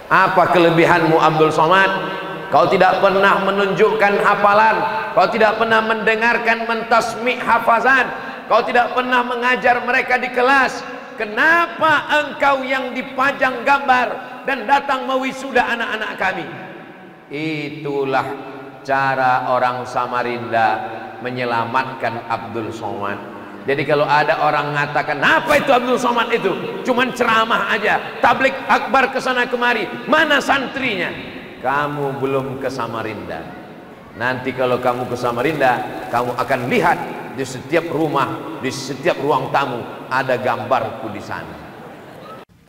Apa kelebihanmu Abdul Somad? Kau tidak pernah menunjukkan hafalan, kau tidak pernah mendengarkan mentasmi' hafazan, kau tidak pernah mengajar mereka di kelas. Kenapa engkau yang dipajang gambar dan datang mewisuda anak-anak kami? Itulah cara orang Samarinda menyelamatkan Abdul Somad. Jadi kalau ada orang mengatakan, apa itu Abdul Somad itu? Cuman ceramah aja, tablik akbar kesana kemari, mana santrinya? Kamu belum ke Samarinda. Nanti kalau kamu ke Samarinda, kamu akan lihat di setiap rumah, di setiap ruang tamu ada gambarku di sana.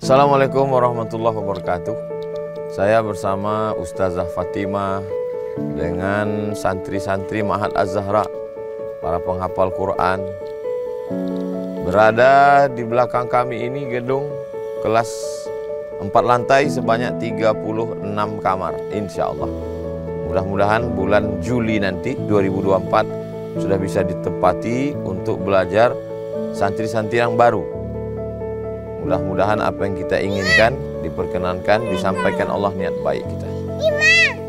Assalamualaikum warahmatullahi wabarakatuh. Saya bersama Ustazah Fatimah dengan santri-santri Ma'had Az-Zahra, para penghafal Quran. Berada di belakang kami ini gedung kelas 4 lantai sebanyak 36 kamar, insya Allah. Mudah-mudahan bulan Juli nanti 2024 sudah bisa ditempati untuk belajar santri-santri yang baru. Mudah-mudahan apa yang kita inginkan diperkenankan, disampaikan Allah niat baik kita.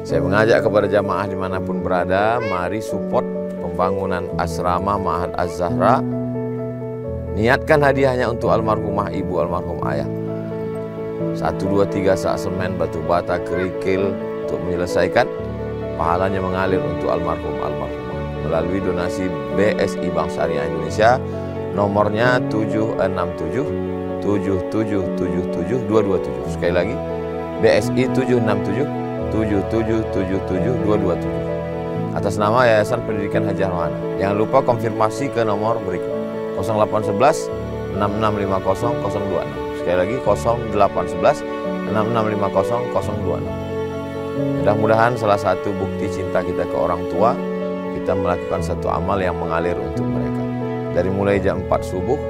Saya mengajak kepada jamaah dimanapun berada, mari support pembangunan asrama Ma'had Az-Zahra. Niatkan hadiahnya untuk almarhumah ibu, almarhum ayah. 1, 2, 3 sak semen, batu bata, kerikil untuk menyelesaikan, pahalanya mengalir untuk almarhumah melalui donasi BSI Bank Syariah Indonesia, nomornya 767 7777 227. Sekali lagi, BSI 767 7777 227 atas nama Yayasan Pendidikan Haji Arwana. Jangan lupa konfirmasi ke nomor berikut 0811 6650 026. Sekali lagi 0811 6650 026. Mudah-mudahan salah satu bukti cinta kita ke orang tua, kita melakukan satu amal yang mengalir untuk mereka. Dari mulai jam 4 subuh,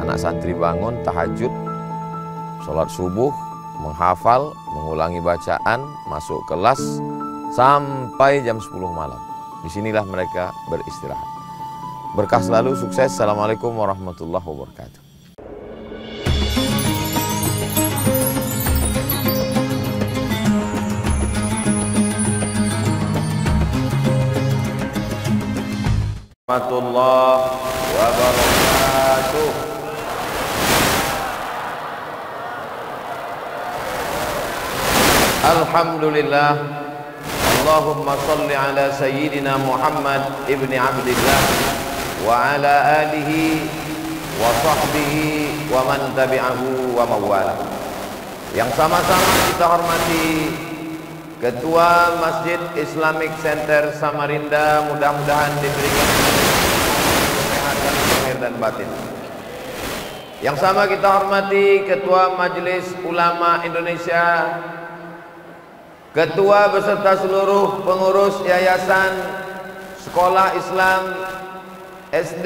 anak santri bangun, tahajud, sholat subuh, menghafal, mengulangi bacaan, masuk kelas, sampai jam 10 malam. Disinilah mereka beristirahat. Berkah selalu, sukses. Assalamualaikum warahmatullahi wabarakatuh. Warahmatullahi wabarakatuh. Alhamdulillah. Allahumma salli ala sayyidina Muhammad ibni Abdillah wa ala alihi wa sahbihi wa man tabi'ahu wa mawala. Yang sama-sama kita hormati Ketua Masjid Islamic Center Samarinda, mudah-mudahan diberikan kesehatan lahir dan batin. Yang sama kita hormati Ketua Majelis Ulama Indonesia, Ketua beserta seluruh pengurus Yayasan Sekolah Islam SD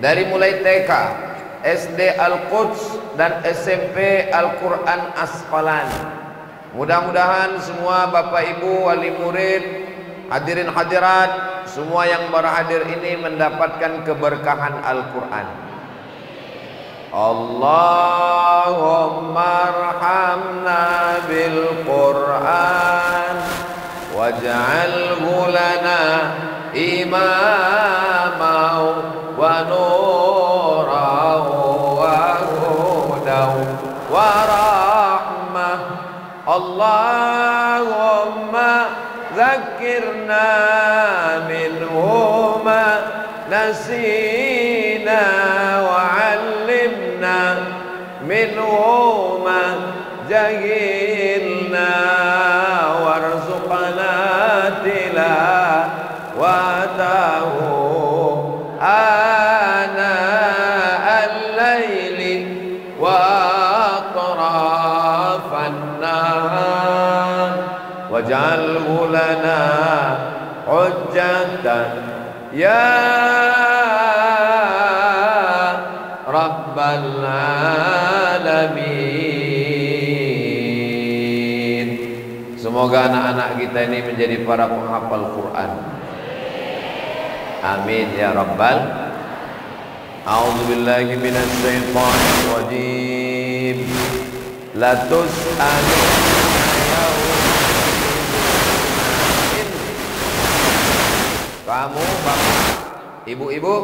dari mulai TK, SD Al-Quds dan SMP Al-Quran Asqalani. Mudah-mudahan semua Bapak Ibu, wali murid, hadirin hadirat, semua yang berhadir ini mendapatkan keberkahan Al-Quran. Allahumma arhamna bil Quran waj'alhu lana imamau wa nurahu wa hudahu wa rahmah. Allahumma zakkirna minhu ma nasina wa 'allimna minhu ma jahilna warzuqna tilawatahu ana al-laili wa atrafan nahar waj'alhu lana hujjatan ya rabbal alamin. Semoga anak-anak kita ini menjadi para penghafal Quran. Amin ya rabbal. A'udzu billahi minasy syaithanir rajim. Kamu bapak, ibu-ibu,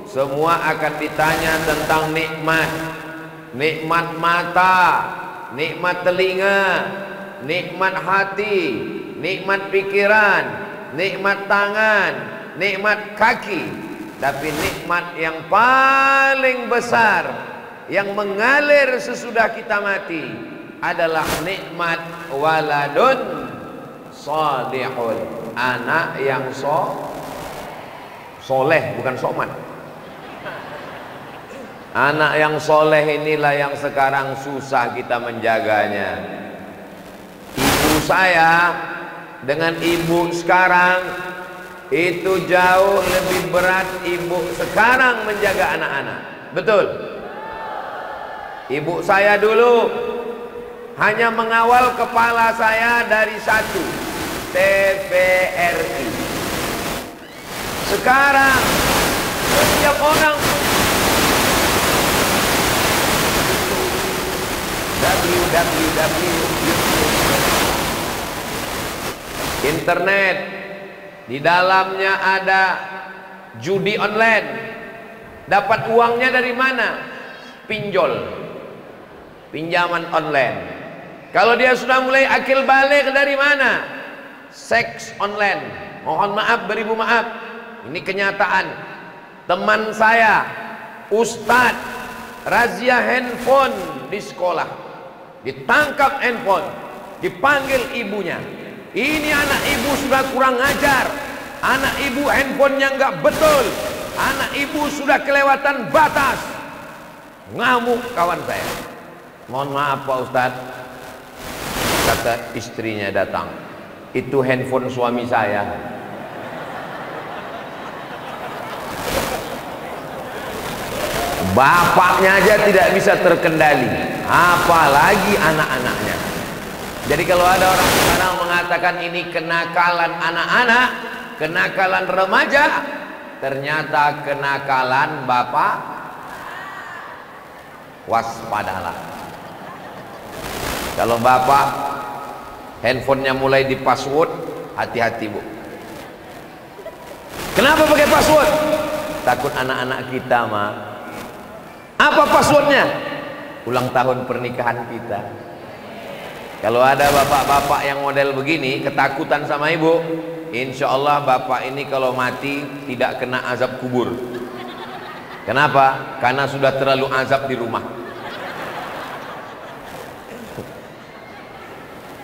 semua akan ditanya tentang nikmat. Nikmat mata, nikmat telinga, nikmat hati, nikmat pikiran, nikmat tangan, nikmat kaki. Tapi nikmat yang paling besar yang mengalir sesudah kita mati adalah nikmat waladun salihun, anak yang soleh, bukan somat. Anak yang soleh inilah yang sekarang susah kita menjaganya. Ibu saya dengan ibu sekarang itu jauh lebih berat ibu sekarang menjaga anak-anak. Betul? Ibu saya dulu hanya mengawal kepala saya dari satu TVRI. Sekarang setiap orang www internet, di dalamnya ada judi online. Dapat uangnya dari mana? Pinjol, pinjaman online. Kalau dia sudah mulai akil balik, dari mana? Seks online. Mohon maaf, beribu maaf, ini kenyataan. Teman saya ustadz razia handphone di sekolah, ditangkap handphone, dipanggil ibunya. Ini anak ibu sudah kurang ajar, anak ibu handphonenya nggak betul, anak ibu sudah kelewatan batas. Ngamuk kawan saya. Mohon maaf Pak Ustadz, kata istrinya datang, itu handphone suami saya. Bapaknya aja tidak bisa terkendali, apalagi anak-anaknya. Jadi kalau ada orang sekarang mengatakan ini kenakalan anak-anak, kenakalan remaja, ternyata kenakalan bapak, waspadalah. Kalau bapak handphonenya mulai di password, hati-hati bu. Kenapa pakai password? Takut anak-anak kita mah. Apa passwordnya? Ulang tahun pernikahan kita. Kalau ada bapak-bapak yang model begini, ketakutan sama ibu, insya Allah bapak ini kalau mati tidak kena azab kubur. Kenapa? Karena sudah terlalu azab di rumah.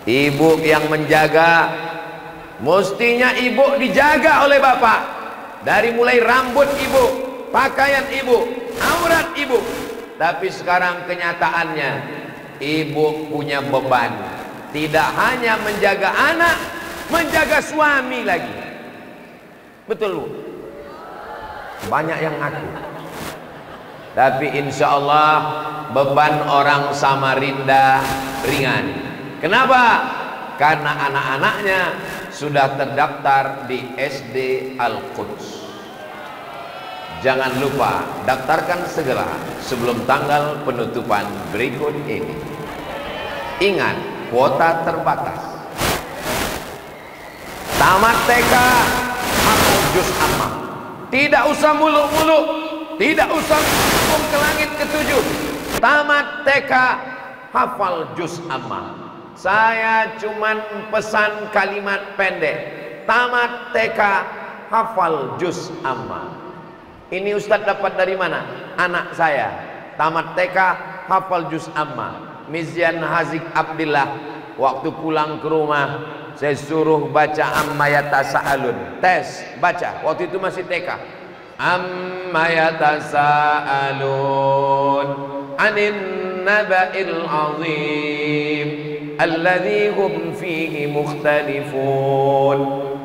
Ibu yang menjaga, mestinya ibu dijaga oleh bapak. Dari mulai rambut ibu, pakaian ibu, aurat ibu. Tapi sekarang kenyataannya, ibu punya beban, tidak hanya menjaga anak, menjaga suami lagi. Betul bu? Banyak yang ngaku. Tapi insya Allah beban orang Samarinda ringan. Kenapa? Karena anak-anaknya sudah terdaftar di SD Al-Quds. Jangan lupa daftarkan segera sebelum tanggal penutupan berikut ini. Ingat, kuota terbatas. Tamat TK, hafal juz amma. Tidak usah muluk-muluk, tidak usah hukum ke langit ketujuh. Tamat TK, hafal juz amma. Saya cuman pesan kalimat pendek. Tamat TK, hafal juz amma. Ini Ustadz dapat dari mana? Anak saya tamat TK, hafal juz amma. Mizyan Hazik Abdillah, waktu pulang ke rumah saya suruh baca amma yatasaalun. Tes, baca. Waktu itu masih TK. Amma yatasaalun anin naba'il azim alladzi hum fihi mukhtalifun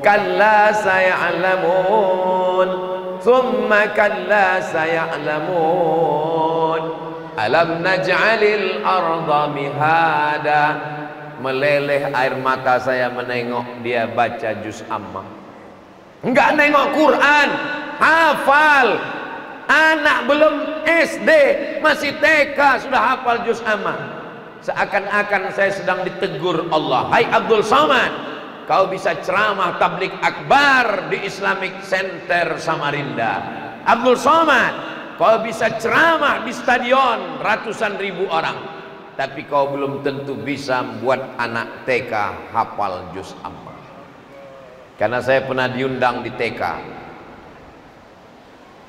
kalla saya'lamun thumma kalla saya'lamun alam naj'alil arda mihada. Meleleh air mata saya menengok dia baca juz amma. Enggak nengok Quran, hafal. Anak belum SD, masih TK sudah hafal juz amma. seakan-akan saya sedang ditegur Allah. Hai Abdul Somad, kau bisa ceramah tablik akbar di Islamic Center Samarinda. Abdul Somad, kau bisa ceramah di stadion ratusan ribu orang, tapi kau belum tentu bisa membuat anak TK hafal juz amma. Karena saya pernah diundang di TK.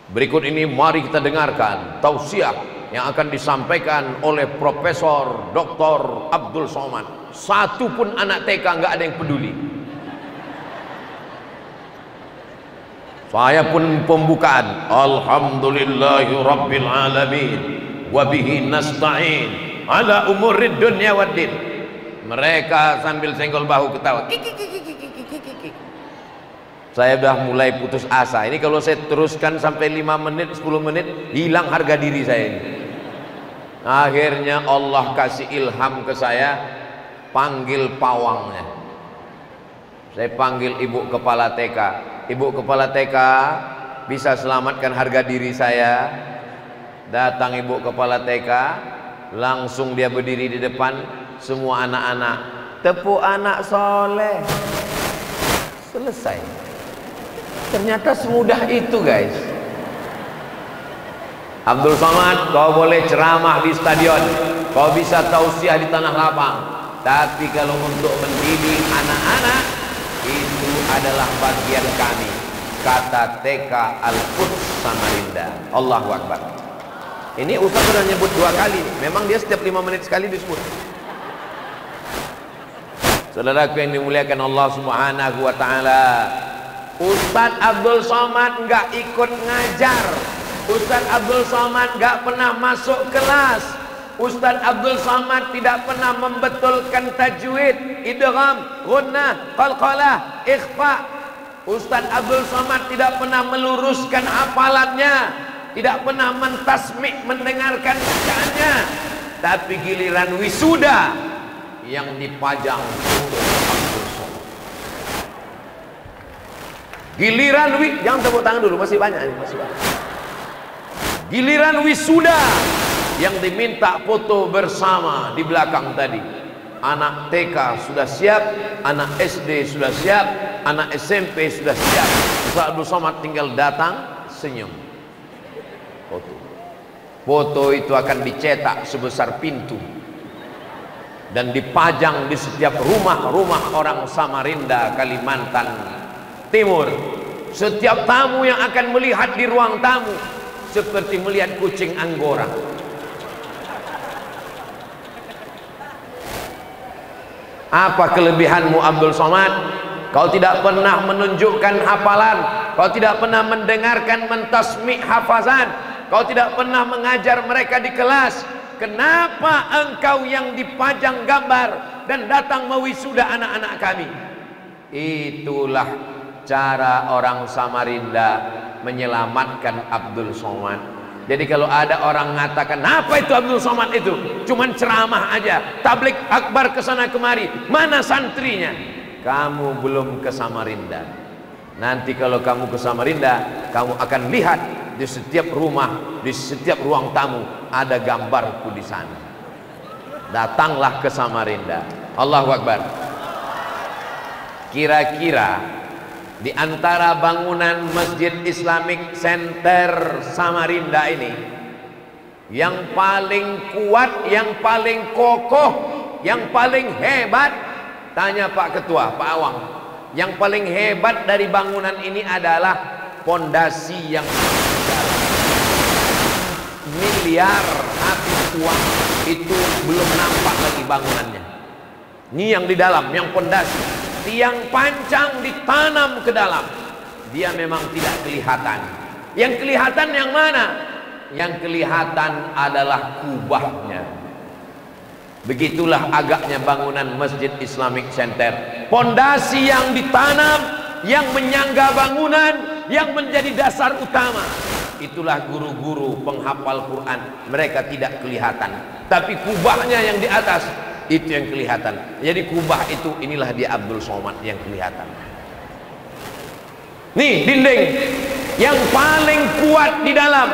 Berikut ini mari kita dengarkan tausiah yang akan disampaikan oleh Profesor Dr. Abdul Somad. Satu pun anak TK nggak ada yang peduli. Saya pun pembukaan, alhamdulillahi rabbil alamin wa bihi nasta'in ala umurid dunya waddin. Mereka sambil senggol bahu ketawa. Saya sudah mulai putus asa. Ini kalau saya teruskan sampai 5 menit, 10 menit, hilang harga diri saya ini. Akhirnya Allah kasih ilham ke saya, panggil pawangnya. Saya panggil ibu kepala TK. Ibu kepala TK, bisa selamatkan harga diri saya? Datang ibu kepala TK, langsung dia berdiri di depan semua anak-anak. Tepuk anak soleh. Selesai. Ternyata semudah itu, guys. Abdul Somad, kau boleh ceramah di stadion, kau bisa tausiah di tanah lapang, tapi kalau untuk mendidik anak-anak, itu adalah bagian kami, kata TK Al-Quds Samarinda. Allahu Akbar. Ini Ustaz sudah nyebut 2 kali. Memang dia setiap 5 menit sekali disebut. Saudaraku yang dimuliakan Allah Subhanahu wa ta'ala, Ustaz Abdul Somad nggak ikut ngajar. Ustaz Abdul Somad nggak pernah masuk kelas. Ustaz Abdul Somad tidak pernah membetulkan tajwid, idgham, gunnah, qalqalah, ikhfa. Ustaz Abdul Somad tidak pernah meluruskan hafalannya, tidak pernah mentasmi' mendengarkan bacaannya. Tapi giliran wisuda yang dipajang untuk Abdul Somad. Giliran jangan tepuk tangan dulu, masih banyak ini, masih banyak. Giliran wisuda yang diminta foto bersama di belakang tadi. Anak TK sudah siap, anak SD sudah siap, anak SMP sudah siap. Ustaz Abdul Somad tinggal datang, senyum. Foto. Foto itu akan dicetak sebesar pintu dan dipajang di setiap rumah-rumah orang Samarinda, Kalimantan Timur. Setiap tamu yang akan melihat di ruang tamu seperti melihat kucing Anggora. Apa kelebihanmu Abdul Somad? Kau tidak pernah menunjukkan hafalan, kau tidak pernah mendengarkan mentasmi' hafazan, kau tidak pernah mengajar mereka di kelas. Kenapa engkau yang dipajang gambar dan datang mewisuda anak-anak kami? Itulah cara orang Samarinda menyelamatkan Abdul Somad. Jadi kalau ada orang mengatakan, apa itu Abdul Somad itu? Cuman ceramah aja, tablik akbar kesana kemari, mana santrinya? Kamu belum ke Samarinda. Nanti kalau kamu ke Samarinda, kamu akan lihat di setiap rumah, di setiap ruang tamu ada gambarku di sana. Datanglah ke Samarinda. Allahu Akbar. Kira-kira di antara bangunan Masjid Islamic Center Samarinda ini, yang paling kuat, yang paling kokoh, yang paling hebat, tanya Pak Ketua, Pak Awang, yang paling hebat dari bangunan ini adalah pondasi yang miliar habis uang itu belum nampak lagi bangunannya. Ini yang di dalam, yang pondasi. Tiang pancang ditanam ke dalam, dia memang tidak kelihatan. Yang kelihatan yang mana? Yang kelihatan adalah kubahnya. Begitulah agaknya bangunan Masjid Islamic Center. Pondasi yang ditanam, yang menyangga bangunan, yang menjadi dasar utama. Itulah guru-guru penghafal Quran. Mereka tidak kelihatan, tapi kubahnya yang di atas itu yang kelihatan. Jadi kubah itu, inilah dia Abdul Somad yang kelihatan. Nih dinding yang paling kuat di dalam,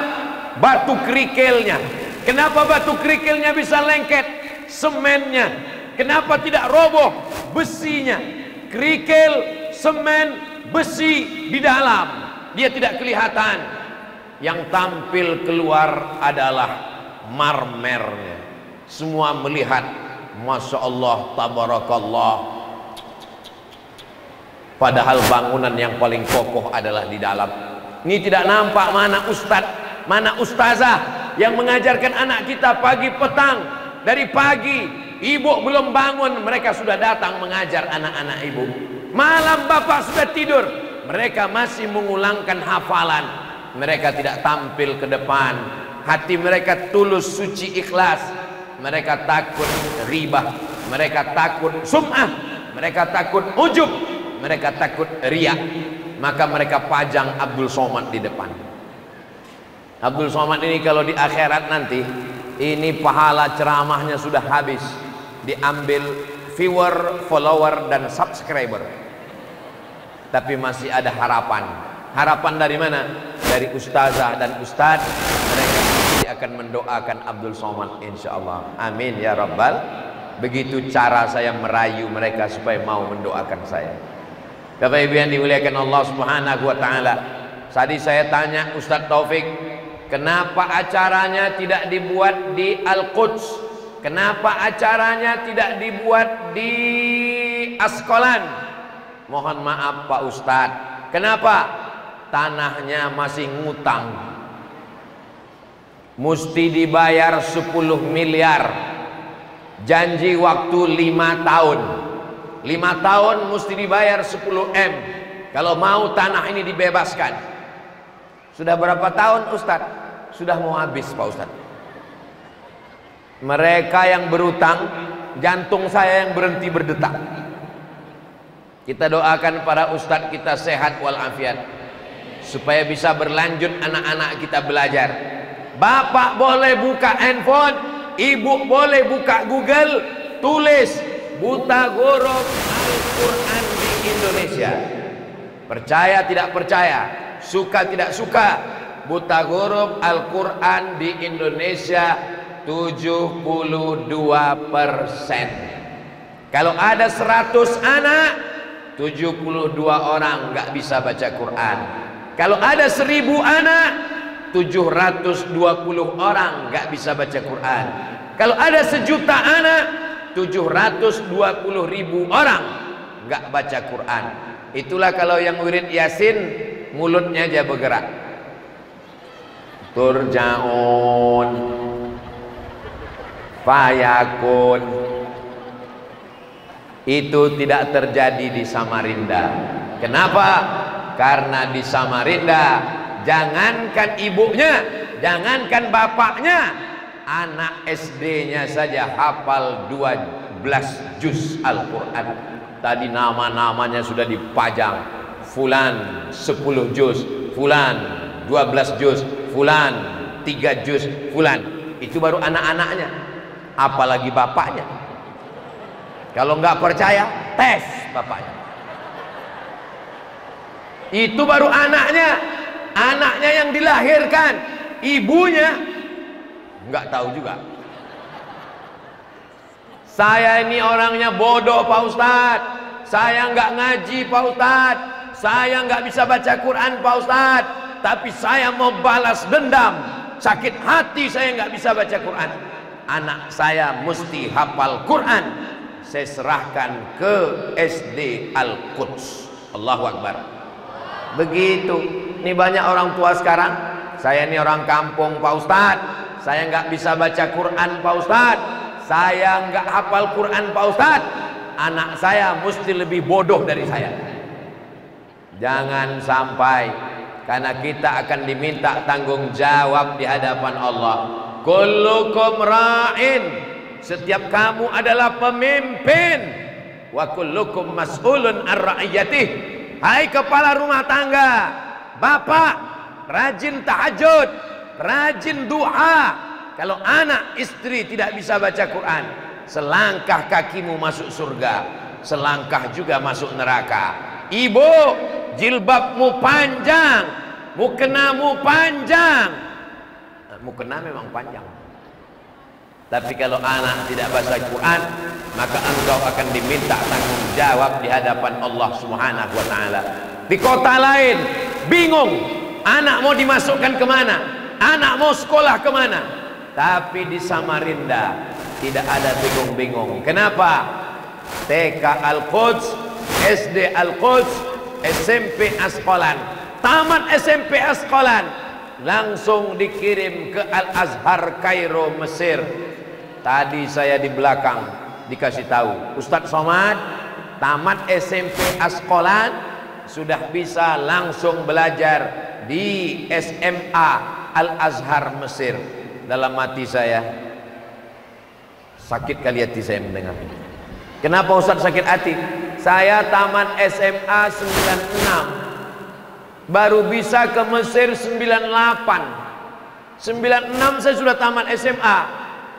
batu kerikilnya. Kenapa batu kerikilnya bisa lengket? semennya? Kenapa tidak roboh besinya? Kerikil, semen, besi di dalam, dia tidak kelihatan. Yang tampil keluar adalah marmernya. Semua melihat, Masya Allah, tabarakallah. Padahal bangunan yang paling kokoh adalah di dalam. Ini tidak nampak mana ustadz, mana ustazah yang mengajarkan anak kita pagi petang. Dari pagi ibu belum bangun, mereka sudah datang mengajar anak-anak ibu. Malam bapak sudah tidur, mereka masih mengulangkan hafalan. Mereka tidak tampil ke depan. Hati mereka tulus, suci, ikhlas. Mereka takut ribah, mereka takut sum'ah, mereka takut ujub, mereka takut riya. Maka mereka pajang Abdul Somad di depan. Abdul Somad ini kalau di akhirat nanti, ini pahala ceramahnya sudah habis, diambil viewer, follower, dan subscriber. Tapi masih ada harapan. Harapan dari mana? Dari ustazah dan ustadz. Mereka pasti akan mendoakan Abdul Somad, insyaallah. Amin ya rabbal. Begitu cara saya merayu mereka supaya mau mendoakan saya. Bapak Ibu yang dimuliakan Allah Subhanahu wa taala. Tadi saya tanya Ustadz Taufik, kenapa acaranya tidak dibuat di Al-Quds? Kenapa acaranya tidak dibuat di Askolan? Mohon maaf Pak Ustadz. Kenapa? Tanahnya masih ngutang. Mesti dibayar 10 miliar. Janji waktu 5 tahun. 5 tahun mesti dibayar 10 M. Kalau mau tanah ini dibebaskan. Sudah berapa tahun Ustadz? Sudah mau habis Pak Ustadz. Mereka yang berutang, jantung saya yang berhenti berdetak. Kita doakan para ustadz kita sehat walafiat, supaya bisa berlanjut anak-anak kita belajar. Bapak boleh buka handphone, ibu boleh buka Google, tulis buta huruf Al-Quran di Indonesia. Percaya tidak percaya, suka tidak suka, buta huruf Al-Quran di Indonesia 72%. Kalau ada 100 anak, 72 orang nggak bisa baca Quran. Kalau ada 1000 anak, 720 orang nggak bisa baca Quran. Kalau ada 1 juta anak, 720.000 orang nggak baca Quran. Itulah kalau yang wirid Yasin mulutnya aja bergerak. Turjaun, fayakun. Itu tidak terjadi di Samarinda. Kenapa? Karena di Samarinda, jangankan ibunya, jangankan bapaknya, anak SD-nya saja hafal 12 juz Al-Quran. Tadi nama-namanya sudah dipajang. Fulan 10 juz, Fulan 12 juz, Fulan 3 juz, Fulan. Itu baru anak-anaknya, apalagi bapaknya. Kalau nggak percaya, tes bapaknya. Itu baru anaknya, anaknya yang dilahirkan, ibunya nggak tahu juga. Saya ini orangnya bodoh Pak Ustadz, saya nggak ngaji Pak Ustadz, saya nggak bisa baca Quran Pak Ustadz, tapi saya mau balas dendam. Sakit hati saya nggak bisa baca Quran. Anak saya mesti hafal Quran. Saya serahkan ke SD Al-Quds. Allahu Akbar. Begitu. Ini banyak orang tua sekarang. Saya ini orang kampung Pak Ustadz, saya nggak bisa baca Quran Pak Ustadz, saya nggak hafal Quran Pak Ustadz. Anak saya mesti lebih bodoh dari saya. Jangan sampai, karena kita akan diminta tanggung jawab di hadapan Allah. Kullukum ra'in, setiap kamu adalah pemimpin. Wa kullukum mas'ulun ar-ra'iyatih. Hai kepala rumah tangga, bapak rajin tahajud, rajin duha. Kalau anak istri tidak bisa baca Quran, selangkah kakimu masuk surga, selangkah juga masuk neraka. Ibu, jilbabmu panjang, mukenamu panjang. Mukena memang panjang. Tapi kalau anak tidak baca Quran, maka engkau akan diminta tanggung jawab di hadapan Allah Subhanahu wa Ta'ala. Di kota lain bingung, anak mau dimasukkan kemana, anak mau sekolah kemana. Tapi di Samarinda tidak ada bingung-bingung. Kenapa? TK Al-Quds, SD Al-Quds, SMP Asqalan, tamat SMP Asqalan, langsung dikirim ke Al-Azhar Kairo, Mesir. Tadi saya di belakang dikasih tahu, Ustadz Somad tamat SMP Asqalan, sudah bisa langsung belajar di SMA Al-Azhar Mesir. Dalam hati saya sakit kali hati saya mendengar. Kenapa Ustadz sakit hati? Saya tamat SMA 96, baru bisa ke Mesir 98. 96 saya sudah tamat SMA,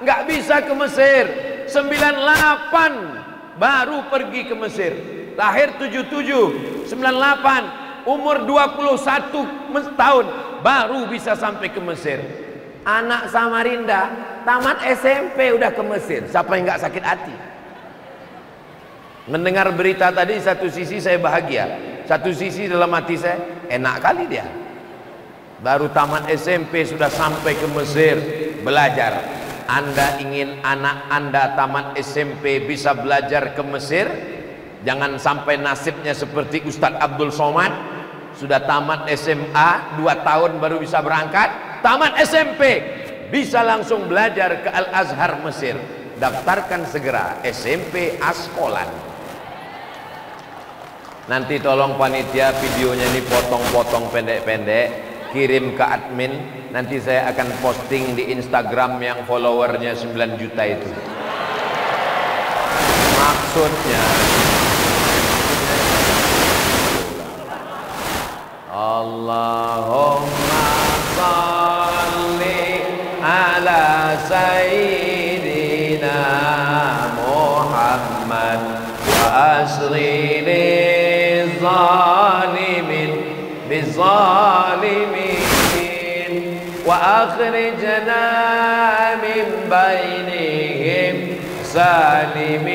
nggak bisa ke Mesir. 98 baru pergi ke Mesir. Lahir 77, 98, umur 21 tahun baru bisa sampai ke Mesir. Anak Samarinda tamat SMP udah ke Mesir. Siapa yang nggak sakit hati? Mendengar berita tadi, satu sisi saya bahagia, satu sisi dalam hati saya enak kali dia. Baru tamat SMP sudah sampai ke Mesir belajar. Anda ingin anak Anda tamat SMP bisa belajar ke Mesir? Jangan sampai nasibnya seperti Ustadz Abdul Somad, sudah tamat SMA 2 tahun baru bisa berangkat. Tamat SMP bisa langsung belajar ke Al-Azhar Mesir. Daftarkan segera SMP Asqalan. Nanti tolong panitia videonya ini potong-potong pendek-pendek, kirim ke admin. Nanti saya akan posting di Instagram yang followernya 9 juta itu. Maksudnya Allahumma salli ala sayyidina Muhammad wa asri lizalimin bizalimin wa akhrijna min bainihim salimin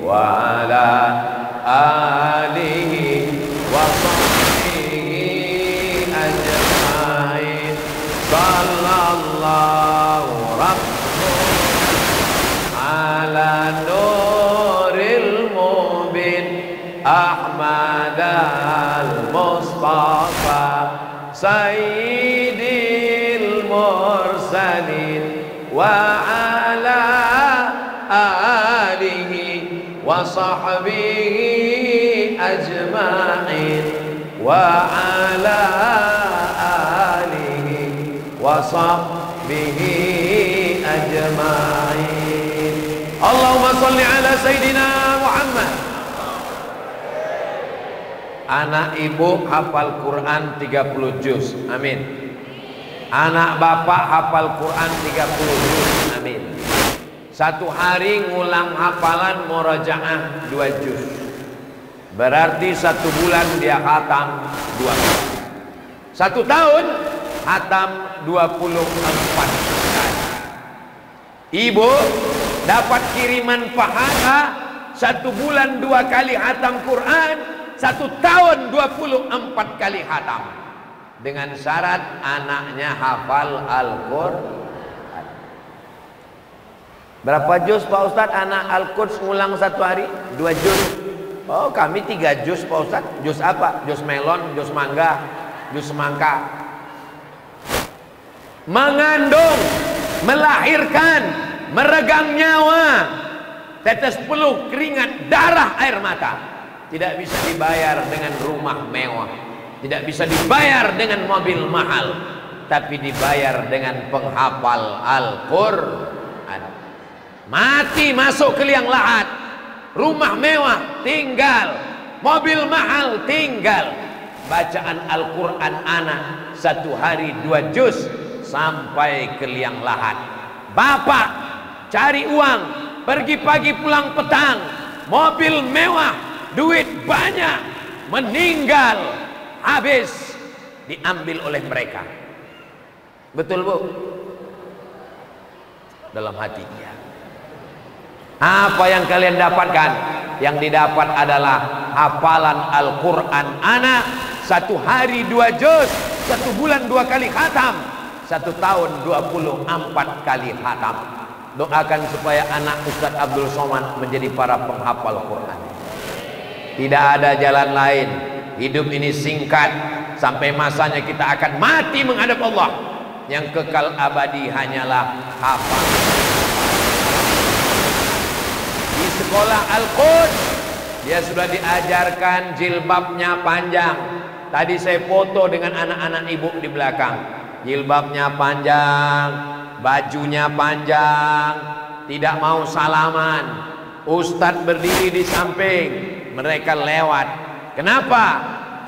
wa ala alihi wa sahbihi ajma'in. Sallallahu rabbuna ala nuril mubin Ahmad al-Mustafa sayyidil mursalin wa ala alihi wa sahbihi ajma'in wa ala alihi wa sahbihi ajma'in. Allahumma salli ala sayyidina Muhammad. Anak ibu hafal Quran 30 juz, amin. Anak bapak hafal Quran 30 juz, amin. Satu hari ngulang hafalan murajaah 2 juz. Berarti 1 bulan dia khatam 2 kali. 1 tahun khatam 24 kali. Ibu dapat kiriman pahala 1 bulan 2 kali khatam Quran, 1 tahun 24 kali khatam. Dengan syarat anaknya hafal Al-Quran. Berapa juz Pak Ustadz anak Al-Quds ngulang 1 hari? 2 juz. Oh kami 3 juz Pak Ustadz. Juz apa? Juz melon, juz mangga, juz semangka. Mengandung, melahirkan, meregang nyawa, tetes peluh, keringat, darah, air mata. Tidak bisa dibayar dengan rumah mewah, tidak bisa dibayar dengan mobil mahal, tapi dibayar dengan penghafal Al-Quran. Mati masuk ke liang lahat, rumah mewah tinggal, mobil mahal tinggal. Bacaan Al-Quran anak 1 hari 2 juz sampai ke liang lahat. Bapak cari uang, pergi pagi pulang petang, mobil mewah, duit banyak, meninggal, habis, diambil oleh mereka. Betul Bu? dalam hatinya. Apa yang kalian dapatkan? Yang didapat adalah hafalan Al-Quran anak 1 hari 2 juz, 1 bulan 2 kali khatam, 1 tahun 24 kali khatam. Doakan supaya anak Ustadz Abdul Somad menjadi para penghafal Quran. Tidak ada jalan lain. Hidup ini singkat, sampai masanya kita akan mati menghadap Allah. Yang kekal abadi hanyalah hafalan. Di sekolah Al-Quds dia sudah diajarkan jilbabnya panjang. Tadi saya foto dengan anak-anak ibu di belakang. Jilbabnya panjang, bajunya panjang, tidak mau salaman. Ustadz berdiri di samping, mereka lewat. Kenapa?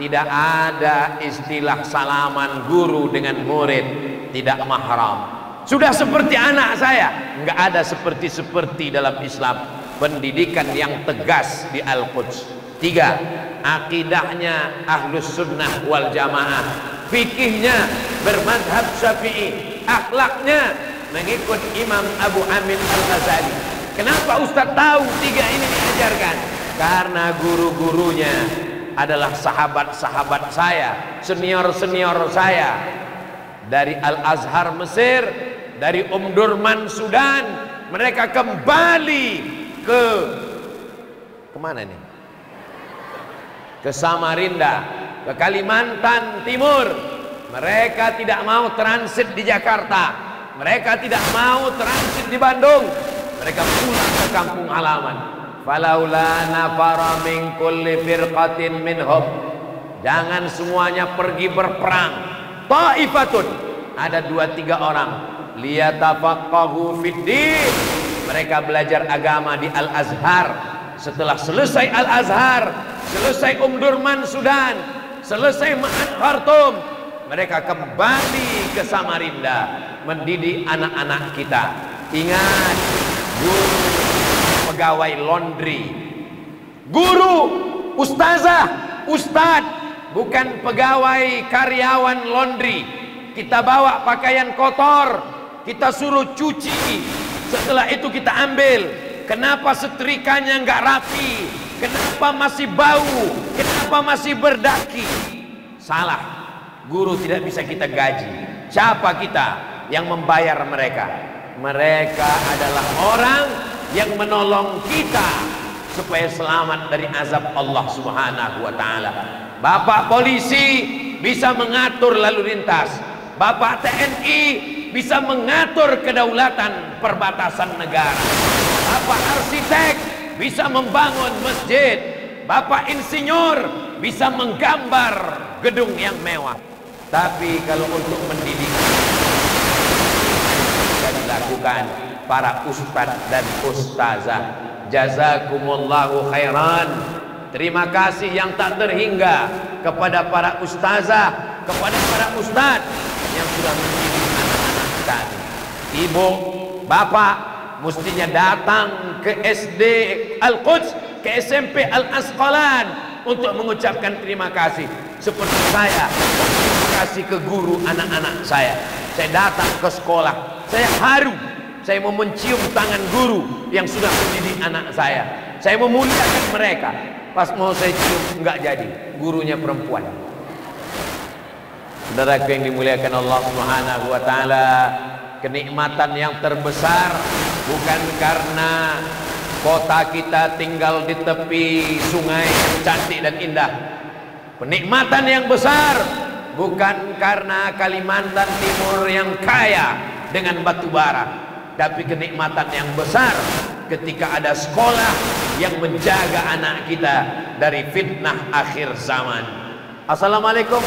Tidak ada istilah salaman guru dengan murid, tidak mahram. Sudah seperti anak saya, nggak ada seperti dalam Islam. Pendidikan yang tegas di Al-Quds. 3, akidahnya ahlus sunnah wal jamaah, fikihnya bermadhab syafi'i, akhlaknya mengikut Imam Abu Amin Al-Ghazali. Kenapa Ustadz tahu 3 ini diajarkan? Karena guru-gurunya adalah sahabat-sahabat saya, senior-senior saya, dari Al-Azhar Mesir, dari Durman Sudan. Mereka kembali kemana nih? Ke Samarinda, ke Kalimantan Timur. Mereka tidak mau transit di Jakarta, mereka tidak mau transit di Bandung, mereka pulang ke kampung halaman. Falaula nafara min kulli firqatin minhum, jangan semuanya pergi berperang. Ta'ifatun, ada 2-3 orang, liyatafaqahu fiddin, mereka belajar agama di Al-Azhar. Setelah selesai Al-Azhar, selesai Durman Sudan, selesai Ma'had Khartoum, mereka kembali ke Samarinda mendidik anak-anak kita. Ingat, guru pegawai laundry, guru, ustazah, ustadz, bukan pegawai karyawan laundry. Kita bawa pakaian kotor, kita suruh cuci, setelah itu kita ambil. Kenapa setrikanya nggak rapi? Kenapa masih bau? Kenapa masih berdaki? Salah. Guru tidak bisa kita gaji. Siapa kita yang membayar mereka? Mereka adalah orang yang menolong kita supaya selamat dari azab Allah Subhanahu wa taala. Bapak polisi bisa mengatur lalu lintas. Bapak TNI bisa mengatur kedaulatan perbatasan negara. Bapak arsitek bisa membangun masjid. Bapak insinyur bisa menggambar gedung yang mewah. Tapi kalau untuk mendidik yang dilakukan para ustadz dan ustazah, jazakumullahu khairan. Terima kasih yang tak terhingga kepada para ustazah, kepada para ustadz yang sudah mendidik anak-anak kami. Ibu, bapak mestinya datang ke SD Al-Quds, ke SMP Al-Asqalan untuk mengucapkan terima kasih. Seperti saya terima kasih ke guru anak-anak saya. Saya datang ke sekolah, saya haru, saya mau mencium tangan guru yang sudah mendidik anak saya. Saya memuliakan mereka. Pas mau saya cium enggak jadi, gurunya perempuan. Saudaraku yang dimuliakan Allah Subhanahu wa taala, kenikmatan yang terbesar bukan karena kota kita tinggal di tepi sungai yang cantik dan indah. Kenikmatan yang besar bukan karena Kalimantan Timur yang kaya dengan batu bara, tapi kenikmatan yang besar ketika ada sekolah yang menjaga anak kita dari fitnah akhir zaman. Assalamualaikum.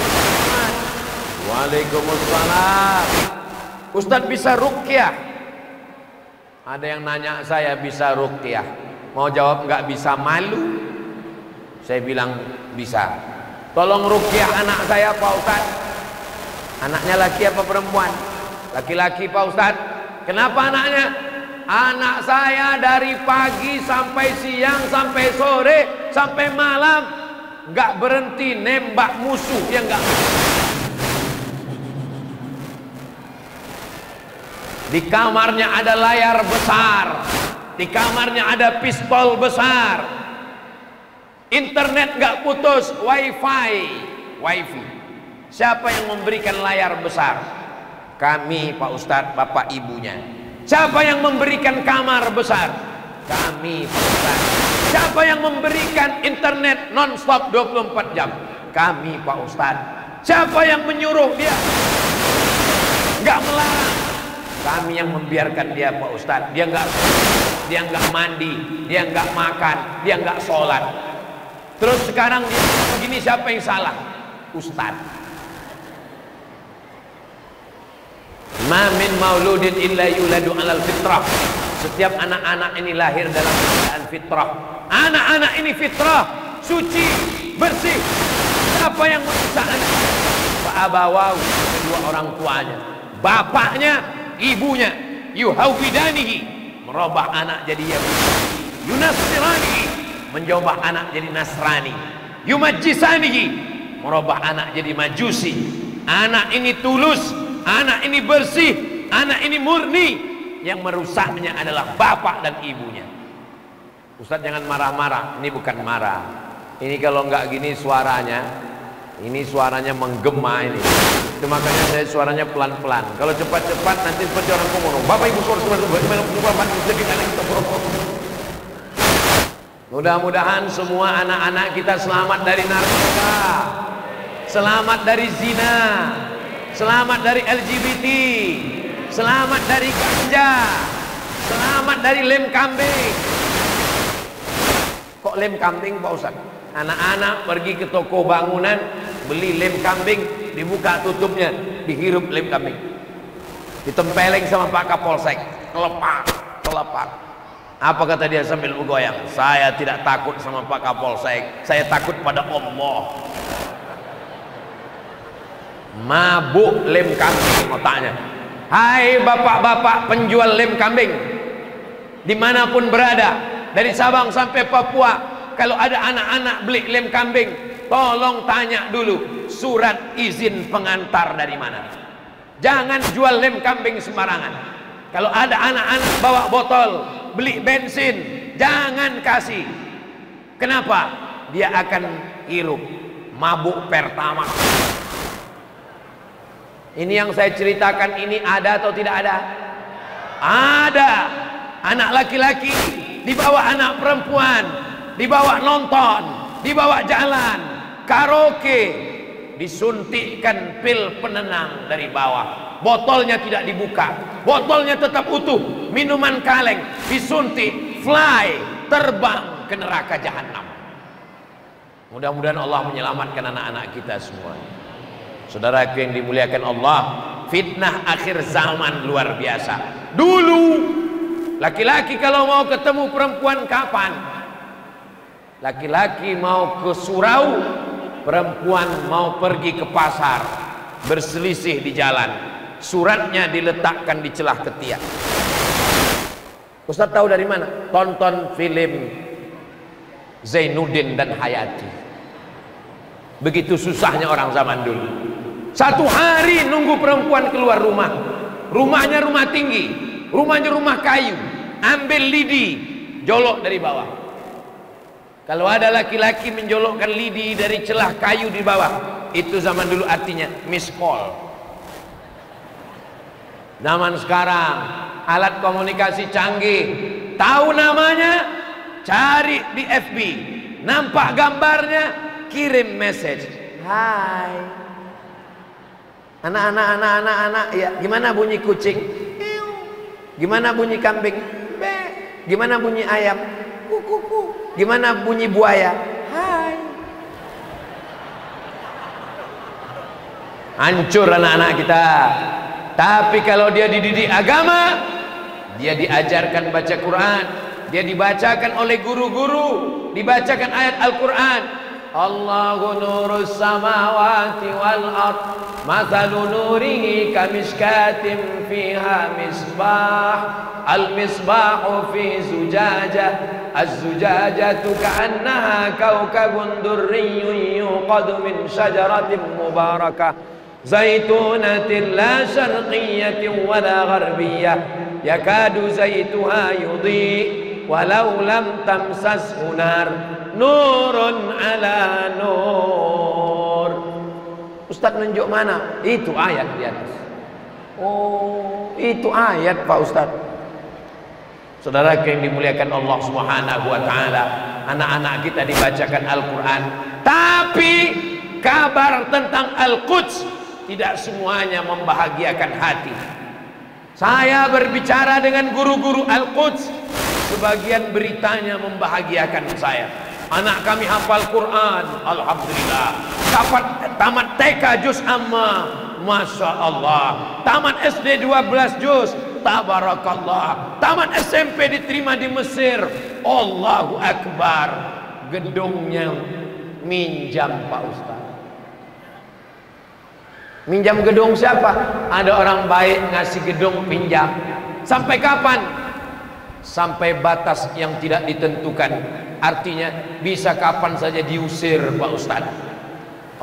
Waalaikumsalam. Ustadz bisa ruqyah? Ada yang nanya saya bisa ruqyah, mau jawab nggak bisa malu. Saya bilang bisa. Tolong ruqyah anak saya Pak Ustadz. Anaknya laki apa perempuan? Laki-laki Pak Ustadz. Kenapa anaknya? Anak saya dari pagi sampai siang sampai sore sampai malam nggak berhenti nembak musuh yang nggak. Di kamarnya ada layar besar, di kamarnya ada pistol besar, internet nggak putus, wifi. Siapa yang memberikan layar besar? Kami, Pak Ustadz, bapak ibunya. Siapa yang memberikan kamar besar? Kami, Pak Ustadz. Siapa yang memberikan internet non-stop 24 jam? Kami, Pak Ustadz. Siapa yang menyuruh dia? Nggak melarang. Kami yang membiarkan dia, Pak Ustadz. Dia nggak mandi, dia nggak makan, dia nggak sholat. Terus sekarang dia begini, siapa yang salah? Ustadz. Ma min mauludin illa yuladu alal fitrah. Setiap anak-anak ini lahir dalam keadaan fitrah. Anak-anak ini fitrah, suci, bersih. Siapa yang merusak anak? Fa'abawahu, kedua orang tuanya, bapaknya, ibunya, yuhawidanihi, merubah anak jadi Yahudi, yunasiranihi, menjubah anak jadi Nasrani, yumajjisanihi, merubah anak jadi Majusi. Anak ini tulus, anak ini bersih, anak ini murni. Yang merusaknya adalah bapak dan ibunya. Ustaz jangan marah-marah, ini bukan marah. Ini kalau nggak gini suaranya, ini suaranya menggema ini. Itu makanya saya suaranya pelan-pelan. Kalau cepat-cepat nanti seperti orang komodo. Bapak ibu suara mudah-mudahan semua anak-anak kita selamat dari narkoba, selamat dari zina, selamat dari LGBT, selamat dari ganja, selamat dari lem kambing. Kok lem kambing, Pak Ustaz? Anak-anak pergi ke toko bangunan, beli lem kambing, dibuka tutupnya, dihirup lem kambing, ditempeleng sama Pak Kapolsek, kelepak. Apa kata dia sambil bergoyang? Saya tidak takut sama Pak Kapolsek, saya takut pada Allah. Mabuk lem kambing otaknya. Hai bapak-bapak penjual lem kambing, dimanapun berada, dari Sabang sampai Papua, kalau ada anak-anak beli lem kambing, tolong tanya dulu surat izin pengantar dari mana. Jangan jual lem kambing sembarangan. Kalau ada anak-anak bawa botol beli bensin, jangan kasih. Kenapa? Dia akan hirup mabuk pertama. Ini yang saya ceritakan ini ada atau tidak ada? Ada. Anak laki-laki dibawa anak perempuan, dibawa nonton, dibawa jalan, karaoke, disuntikkan pil penenang dari bawah. Botolnya tidak dibuka, botolnya tetap utuh, minuman kaleng, disuntik, fly, terbang ke neraka jahanam. Mudah-mudahan Allah menyelamatkan anak-anak kita semua. Saudaraku yang dimuliakan Allah, fitnah akhir zaman luar biasa. Dulu laki-laki kalau mau ketemu perempuan kapan? Laki-laki mau ke surau, perempuan mau pergi ke pasar, berselisih di jalan, suratnya diletakkan di celah ketiak. Ustaz tahu dari mana? Tonton film Zainuddin dan Hayati. Begitu susahnya orang zaman dulu. Satu hari nunggu perempuan keluar rumah. Rumahnya rumah tinggi, rumahnya rumah kayu. Ambil lidi, jolok dari bawah. Kalau ada laki-laki menjolokkan lidi dari celah kayu di bawah, itu zaman dulu artinya miss call. Zaman sekarang alat komunikasi canggih, tahu namanya, cari di FB, nampak gambarnya, kirim message. Hai anak-anak, ya gimana bunyi kucing? Gimana bunyi kambing? Gimana bunyi ayam? Kuku. Gimana bunyi buaya? Hai. Hancur anak-anak kita. Tapi kalau dia dididik agama, dia diajarkan baca Quran, dia dibacakan oleh guru-guru, dibacakan ayat Al-Quran. Allahu nurus samawati wal ard, mathalu nurihi kamishkatin fiha misbah, al misbahu fi zujajah, az-zujajatu ka'annaha kawkabun durriyyun yuqadu min syajaratin mubarakah zaitunatin la syarqiyyatin wala gharbiyah yakadu zaituha yudhi walau lam tamsashu nar nurun ala nur. Ustaz nunjuk mana? Itu ayat di atas. Oh, itu ayat Pak Ustaz. Saudara yang dimuliakan Allah Subhanahu wa taala, anak-anak kita dibacakan Al-Qur'an, tapi kabar tentang Al-Quds tidak semuanya membahagiakan hati. Saya berbicara dengan guru-guru Al-Quds, sebagian beritanya membahagiakan saya. Anak kami hafal Quran, alhamdulillah. Tamat TK juz amma, masya Allah. Tamat SD 12 juz, tabarakallah. Tamat SMP diterima di Mesir, Allahu Akbar. Gedungnya minjam Pak Ustaz. Minjam gedung siapa? Ada orang baik ngasih gedung pinjam. Sampai kapan? Sampai batas yang tidak ditentukan. Artinya bisa kapan saja diusir Pak Ustaz.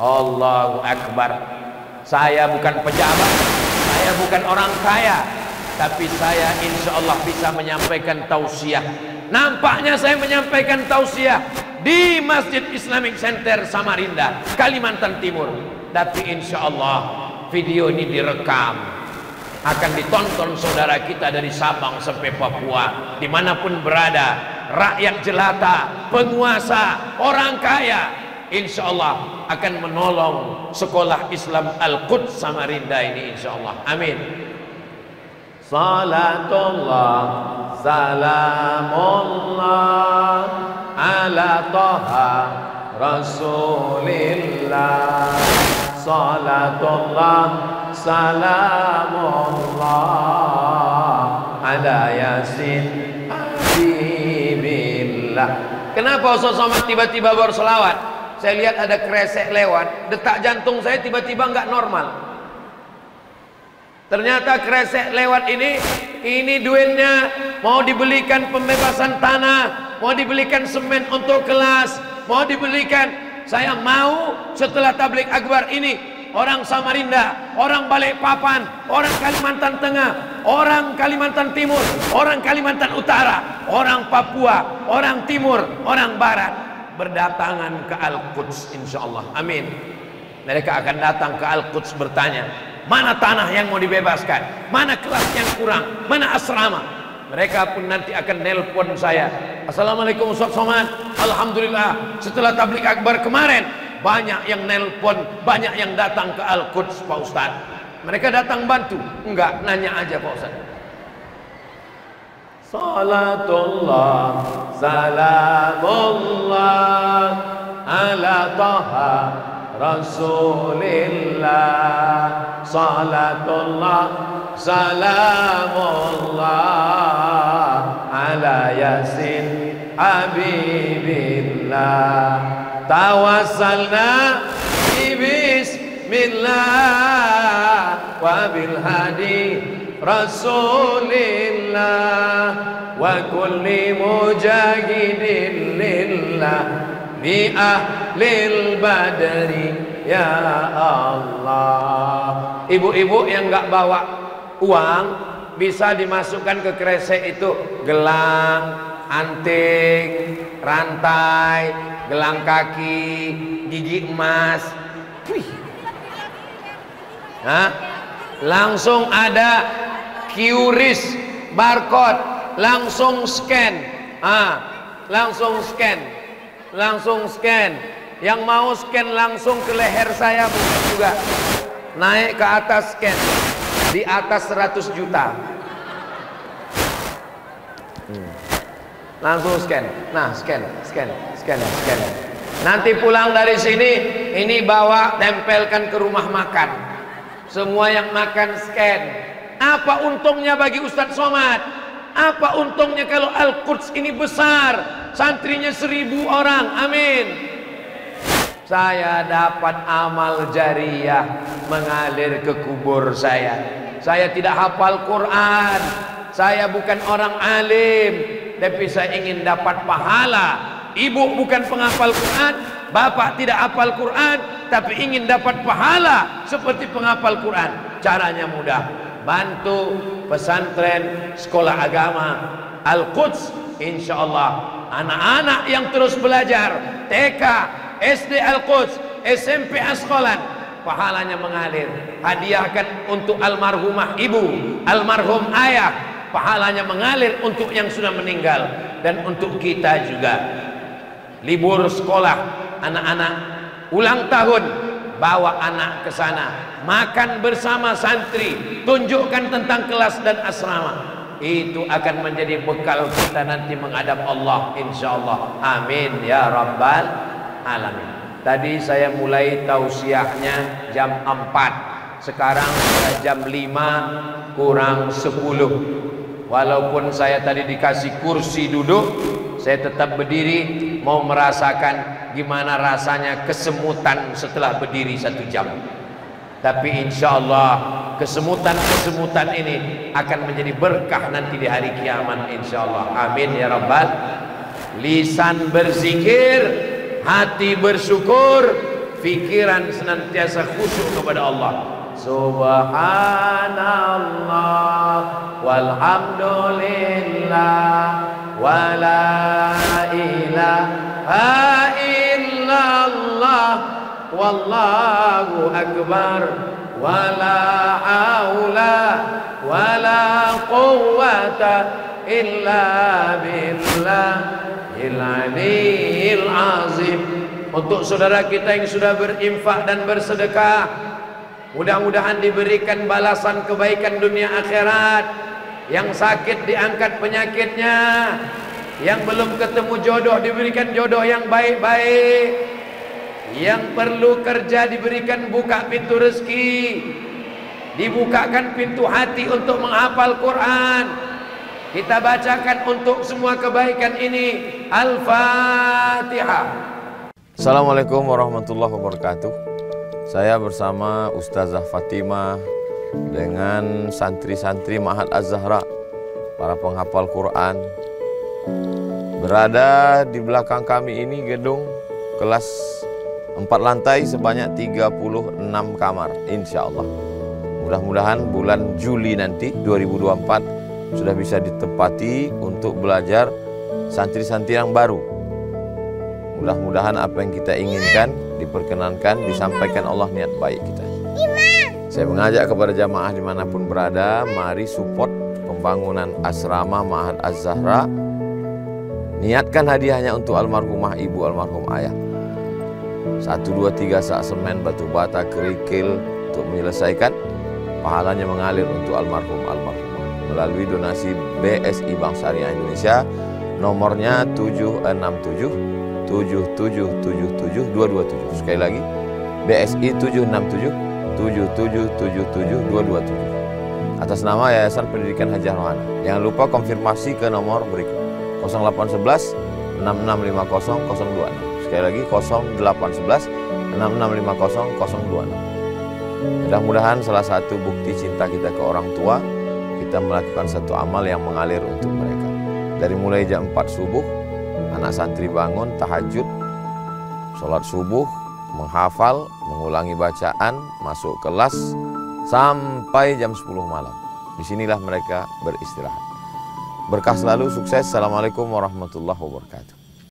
Allahu Akbar. Saya bukan pejabat, saya bukan orang kaya, tapi saya insya Allah bisa menyampaikan tausiah. Nampaknya saya menyampaikan tausiah di Masjid Islamic Center Samarinda, Kalimantan Timur. Tapi insya Allah video ini direkam, akan ditonton saudara kita dari Sabang sampai Papua, dimanapun berada, rakyat jelata, penguasa, orang kaya, insya Allah akan menolong sekolah Islam Al-Quds Samarinda ini insya Allah. Amin. Salatullah salamullah ala Taha Rasulillah. Salatullah salamullah ala Yasin Habibillah. Kenapa Ustaz Somad tiba-tiba berselawat? Saya lihat ada kresek lewat, detak jantung saya tiba-tiba nggak normal. Ternyata kresek lewat ini duitnya mau dibelikan pembebasan tanah, mau dibelikan semen untuk kelas, mau dibelikan. Saya mau setelah tabligh akbar ini, orang Samarinda, orang Balikpapan, orang Kalimantan Tengah, orang Kalimantan Timur, orang Kalimantan Utara, orang Papua, orang Timur, orang Barat berdatangan ke Al-Quds insyaallah. Amin. Mereka akan datang ke Al-Quds bertanya, mana tanah yang mau dibebaskan, mana kelas yang kurang, mana asrama. Mereka pun nanti akan nelpon saya, assalamualaikum Ustaz Somad, alhamdulillah setelah tabligh akbar kemarin banyak yang nelpon, banyak yang datang ke Al-Quds Pak Ustaz. Mereka datang bantu? Enggak, nanya aja Pak Ustaz. Salatullah salamullah ala Taha Rasulillah. Salatullah salamullah ala Yasin Habibillah. Tawassalna bismillah wa bil hadi Rasulillah wa kulli mujahidin lillah bi ahlil badri ya Allah. Ibu-ibu yang nggak bawa uang bisa dimasukkan ke kresek itu gelang, anting, rantai, gelang kaki, gigi emas. Wih. Hah? Langsung ada QRIS, barcode, langsung scan. Langsung scan. Langsung scan. Yang mau scan langsung ke leher saya bukan juga. Naik ke atas scan. Di atas 100 juta. Langsung scan. Nah, scan. Nanti pulang dari sini, ini bawa tempelkan ke rumah makan. Semua yang makan scan. Apa untungnya bagi Ustadz Somad? Apa untungnya kalau Al-Quds ini besar, santrinya 1000 orang? Amin. Saya dapat amal jariah mengalir ke kubur saya. Saya tidak hafal Quran, saya bukan orang alim, tapi saya ingin dapat pahala. Ibu bukan penghafal Quran, bapak tidak hafal Quran, tapi ingin dapat pahala seperti penghafal Quran, caranya mudah. Bantu pesantren sekolah agama Al-Quds, insyaallah anak-anak yang terus belajar TK, SD Al-Quds, SMP Askolan, pahalanya mengalir. Hadiahkan untuk almarhumah ibu, almarhum ayah, pahalanya mengalir untuk yang sudah meninggal. Dan untuk kita juga, libur sekolah, anak-anak ulang tahun, bawa anak ke sana, makan bersama santri, tunjukkan tentang kelas dan asrama. Itu akan menjadi bekal kita nanti menghadap Allah, insyaallah. Amin ya rabbal alamin. Tadi saya mulai tausiahnya jam 4, sekarang sudah jam 5 kurang 10. Walaupun saya tadi dikasih kursi duduk, saya tetap berdiri, mau merasakan gimana rasanya kesemutan setelah berdiri 1 jam. Tapi insya Allah kesemutan-kesemutan ini akan menjadi berkah nanti di hari kiamat, insya Allah. Amin ya rabbal. Lisan berzikir, hati bersyukur, fikiran senantiasa khusyuk kepada Allah. Subhanallah walhamdulillah wala ilaha illallah wallahu akbar wala haula wala quwwata illa billahil aliyyil azim. Untuk saudara kita yang sudah berinfak dan bersedekah, mudah-mudahan diberikan balasan kebaikan dunia akhirat. Yang sakit diangkat penyakitnya, yang belum ketemu jodoh diberikan jodoh yang baik-baik, yang perlu kerja diberikan buka pintu rezeki, dibukakan pintu hati untuk menghafal Quran. Kita bacakan untuk semua kebaikan ini Al-Fatihah. Assalamualaikum warahmatullahi wabarakatuh. Saya bersama Ustazah Fatimah dengan santri-santri Ma'had Az-Zahra, para penghafal Quran. Berada di belakang kami ini gedung kelas 4 lantai sebanyak 36 kamar, insya Allah. Mudah-mudahan bulan Juli nanti 2024 sudah bisa ditempati untuk belajar santri-santri yang baru. Mudah-mudahan apa yang kita inginkan diperkenankan, disampaikan Allah niat baik kita. Saya mengajak kepada jamaah dimanapun berada, mari support pembangunan asrama Ma'had Az-Zahra. Niatkan hadiahnya untuk almarhumah ibu, almarhum ayah. 1, 2, 3 sak semen, batu bata, kerikil untuk menyelesaikan, pahalanya mengalir untuk almarhumah melalui donasi BSI Bank Syariah Indonesia, nomornya 767 7777227. Sekali lagi, BSI 767 7777227 atas nama Yayasan Pendidikan Hajah Rohana. Jangan lupa konfirmasi ke nomor berikut 0811 6650 026. Sekali lagi 0811 6650 026. Mudah-mudahan salah satu bukti cinta kita ke orang tua, kita melakukan satu amal yang mengalir untuk mereka. Dari mulai jam 4 subuh, anak santri bangun, tahajud, sholat subuh, menghafal, mengulangi bacaan, masuk kelas, sampai jam 10 malam. Disinilah mereka beristirahat. Berkah selalu, sukses. Assalamualaikum warahmatullahi wabarakatuh.